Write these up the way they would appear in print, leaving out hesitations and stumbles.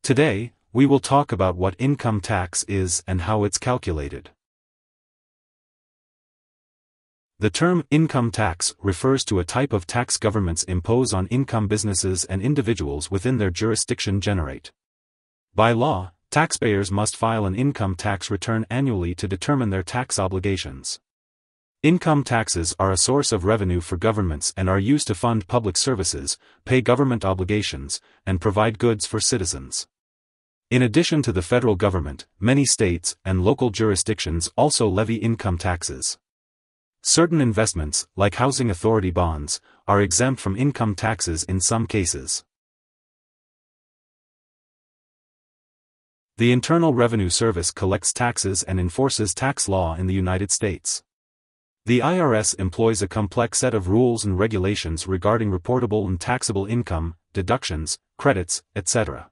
Today, we will talk about what income tax is and how it's calculated. The term income tax refers to a type of tax governments impose on income businesses and individuals within their jurisdiction generate. By law, taxpayers must file an income tax return annually to determine their tax obligations. Income taxes are a source of revenue for governments and are used to fund public services, pay government obligations, and provide goods for citizens. In addition to the federal government, many states and local jurisdictions also levy income taxes. Certain investments, like housing authority bonds, are exempt from income taxes in some cases. The Internal Revenue Service collects taxes and enforces tax law in the United States. The IRS employs a complex set of rules and regulations regarding reportable and taxable income, deductions, credits, etc.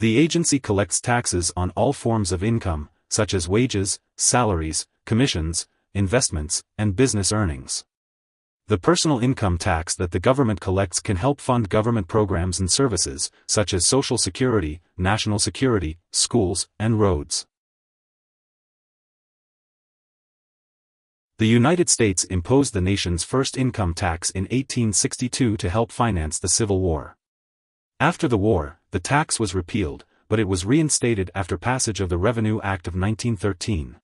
The agency collects taxes on all forms of income, such as wages, salaries, commissions, investments, and business earnings. The personal income tax that the government collects can help fund government programs and services, such as Social Security, national security, schools, and roads. The United States imposed the nation's first income tax in 1862 to help finance the Civil War. After the war, the tax was repealed, but it was reinstated after passage of the Revenue Act of 1913.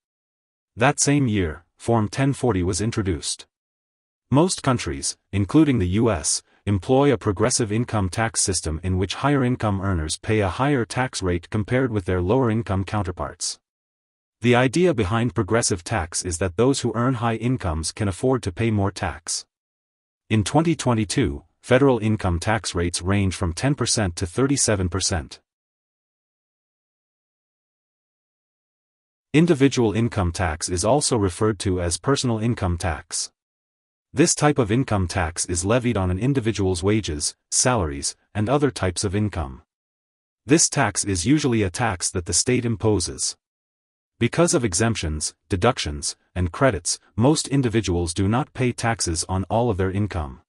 That same year, Form 1040 was introduced. Most countries, including the U.S., employ a progressive income tax system in which higher income earners pay a higher tax rate compared with their lower income counterparts. The idea behind progressive tax is that those who earn high incomes can afford to pay more tax. In 2022, federal income tax rates range from 10% to 37%. Individual income tax is also referred to as personal income tax. This type of income tax is levied on an individual's wages, salaries, and other types of income. This tax is usually a tax that the state imposes. Because of exemptions, deductions, and credits, most individuals do not pay taxes on all of their income.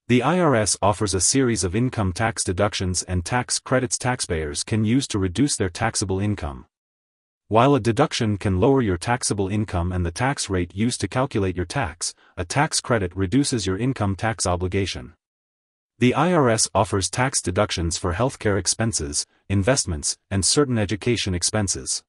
The IRS offers a series of income tax deductions and tax credits taxpayers can use to reduce their taxable income. While a deduction can lower your taxable income and the tax rate used to calculate your tax, a tax credit reduces your income tax obligation. The IRS offers tax deductions for healthcare expenses, investments, and certain education expenses.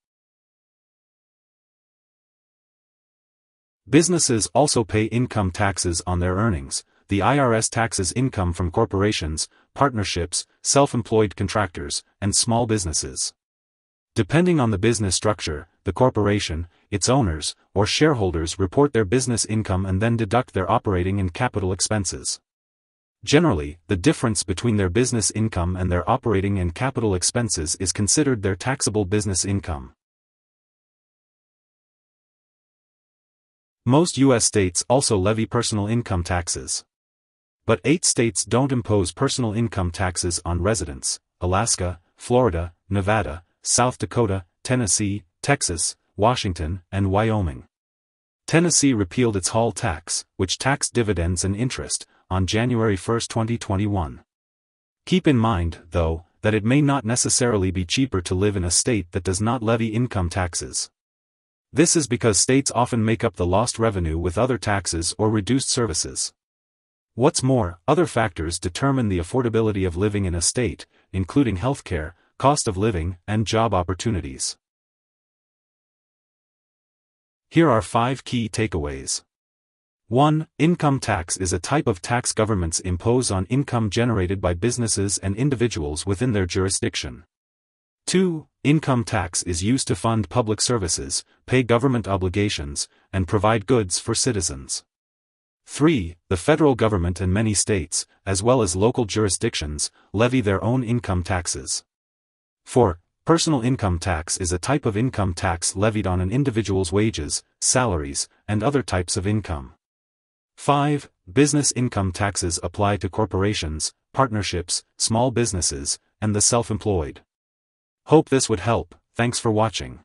Businesses also pay income taxes on their earnings. The IRS taxes income from corporations, partnerships, self-employed contractors, and small businesses. Depending on the business structure, the corporation, its owners, or shareholders report their business income and then deduct their operating and capital expenses. Generally, the difference between their business income and their operating and capital expenses is considered their taxable business income. Most U.S. states also levy personal income taxes. But 8 states don't impose personal income taxes on residents: Alaska, Florida, Nevada, South Dakota, Tennessee, Texas, Washington, and Wyoming. Tennessee repealed its Hall tax, which taxed dividends and interest, on January 1, 2021. Keep in mind, though, that it may not necessarily be cheaper to live in a state that does not levy income taxes. This is because states often make up the lost revenue with other taxes or reduced services. What's more, other factors determine the affordability of living in a state, including healthcare, cost of living, and job opportunities. Here are 5 key takeaways. 1. Income tax is a type of tax governments impose on income generated by businesses and individuals within their jurisdiction. 2. Income tax is used to fund public services, pay government obligations, and provide goods for citizens. 3. The federal government and many states, as well as local jurisdictions, levy their own income taxes. 4. Personal income tax is a type of income tax levied on an individual's wages, salaries, and other types of income. 5. Business income taxes apply to corporations, partnerships, small businesses, and the self-employed. Hope this would help. Thanks for watching.